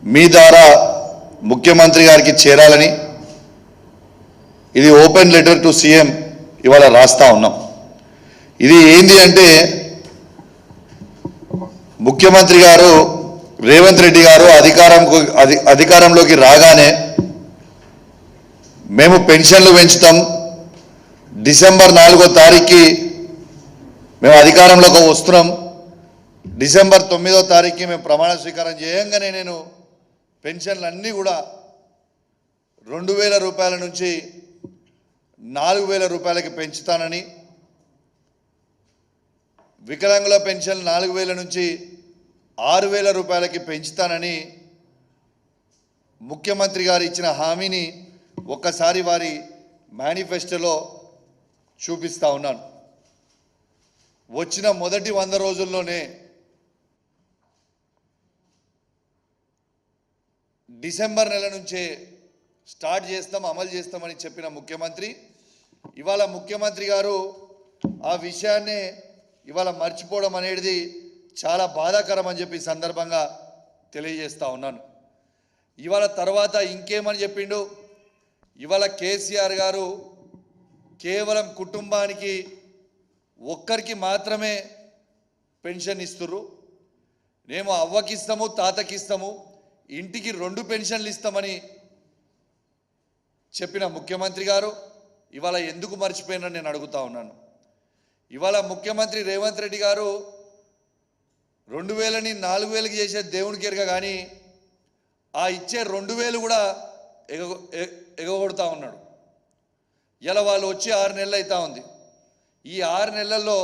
మీ ద్వారా ముఖ్యమంత్రి గారికి చేరాలని ఇది ఓపెన్ లెటర్ టు సీఎం ఇవాళ రాస్తా ఉన్నాం. ఇది ఏంది అంటే ముఖ్యమంత్రి గారు రేవంత్ రెడ్డి గారు అధికారంలోకి రాగానే మేము పెన్షన్లు పెంచుతాం, డిసెంబర్ 4వ తారీఖుకి మేము అధికారంలోకి వస్తున్నాం, డిసెంబర్ 9వ తారీఖుకి మేము ప్రమాణ స్వీకారం చేయంగానే నేను పెన్షన్లు అన్నీ కూడా 2000 రూపాయల నుంచి 4000 రూపాయలకి పెంచుతానని, వికలాంగుల పెన్షన్ 4000 నుంచి 6000 రూపాయలకి పెంచుతానని ముఖ్యమంత్రి గారు ఇచ్చిన హామీని ఒక్కసారి వారి మేనిఫెస్టోలో చూపిస్తా ఉన్నాను. వచ్చిన మొదటి 100 రోజుల్లోనే డిసెంబర్ నెల నుంచే స్టార్ట్ చేస్తాం, అమలు చేస్తామని చెప్పిన ముఖ్యమంత్రి ఇవాళ ముఖ్యమంత్రి గారు ఆ విషయాన్ని ఇవాళ మర్చిపోవడం అనేది చాలా బాధాకరం అని చెప్పి సందర్భంగా తెలియజేస్తా ఉన్నాను. ఇవాళ తర్వాత ఇంకేమని చెప్పిండు, ఇవాళ కేసీఆర్ గారు కేవలం కుటుంబానికి ఒక్కరికి మాత్రమే పెన్షన్ ఇస్తుర్రు, మేము అవ్వకిస్తాము తాతకిస్తాము ఇంటికి 2 పెన్షన్లు ఇస్తామని చెప్పిన ముఖ్యమంత్రి గారు ఇవాళ ఎందుకు మర్చిపోయినని నేను అడుగుతా ఉన్నాను. ఇవాళ ముఖ్యమంత్రి రేవంత్ రెడ్డి గారు 2000ని 4000కి చేసే దేవునికి ఎరగ కానీ ఆ ఇచ్చే 2000 కూడా ఎగగొడతా ఉన్నాడు. ఇలా వాళ్ళు వచ్చి 6 నెలలు అవుతా ఉంది. ఈ 6 నెలల్లో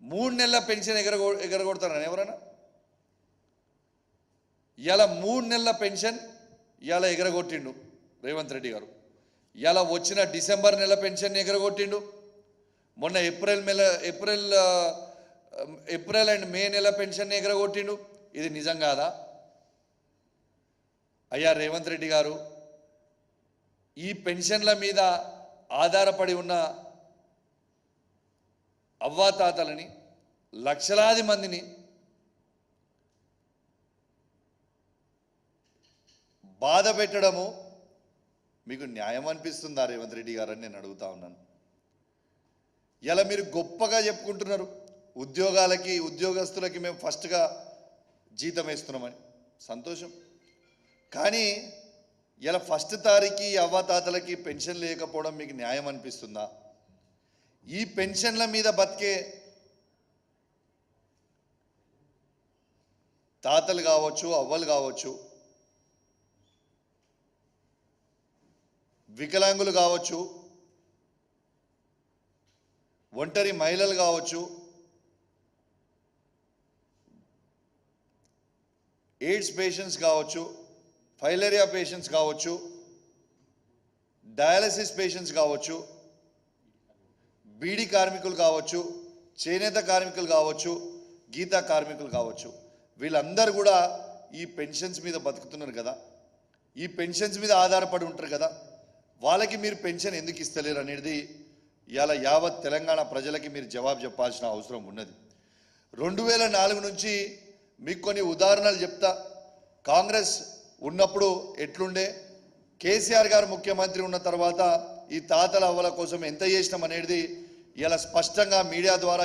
3 నెలల పెన్షన్ ఎగరగొడతారని ఎవరైనా? ఇలా 3 నెలల పెన్షన్ ఇలా ఎగరగొట్టిండు రేవంత్ రెడ్డి గారు. ఇలా వచ్చిన డిసెంబర్ నెల పెన్షన్ ఎగరగొట్టిండు. మొన్న ఏప్రిల్ అండ్ మే నెల పెన్షన్ ఎగరగొట్టిండు. ఇది నిజం కాదా? అయ్యా రేవంత్ రెడ్డి గారు, ఈ పెన్షన్ల మీద ఆధారపడి ఉన్న అవ్వాతాతలని లక్షలాది మందిని బాధ పెట్టడము మీకు న్యాయం అనిపిస్తుందా రేవంత్ రెడ్డి గారు అని నేను అడుగుతా ఉన్నాను. ఇలా మీరు గొప్పగా చెప్పుకుంటున్నారు, ఉద్యోగస్తులకి మేము ఫస్ట్గా జీతం వేస్తున్నామని, సంతోషం. కానీ ఇలా ఫస్ట్ తారీఖు అవ్వాతాతలకి పెన్షన్ లేకపోవడం మీకు న్యాయం అనిపిస్తుందా? ఈ పెన్షన్ల మీద బతికే తాతలు కావచ్చు, అవ్వలు కావచ్చు, వికలాంగులు కావచ్చు, ఒంటరి మహిళలు కావచ్చు, ఎయిడ్స్ పేషెంట్స్ కావచ్చు, ఫైలేరియా పేషెంట్స్ కావచ్చు, డయాలసిస్ పేషెంట్స్ కావచ్చు, బీడీ కార్మికులు కావచ్చు, చేనేత కార్మికులు కావచ్చు, గీతా కార్మికులు కావచ్చు, వీళ్ళందరూ కూడా ఈ పెన్షన్స్ మీద బతుకుతున్నారు కదా, ఈ పెన్షన్స్ మీద ఆధారపడి ఉంటారు కదా, వాళ్ళకి మీరు పెన్షన్ ఎందుకు ఇస్తలేరు అనేది ఇలా యావత్ తెలంగాణ ప్రజలకి మీరు జవాబు చెప్పాల్సిన అవసరం ఉన్నది. 2004 నుంచి మీకు కొన్ని ఉదాహరణలు చెప్తా. కాంగ్రెస్ ఉన్నప్పుడు ఎట్లుండే, కేసీఆర్ గారు ముఖ్యమంత్రి ఉన్న తర్వాత ఈ తాతల అవ్వల కోసం ఎంత చేసినాం అనేది ఇలా స్పష్టంగా మీడియా ద్వారా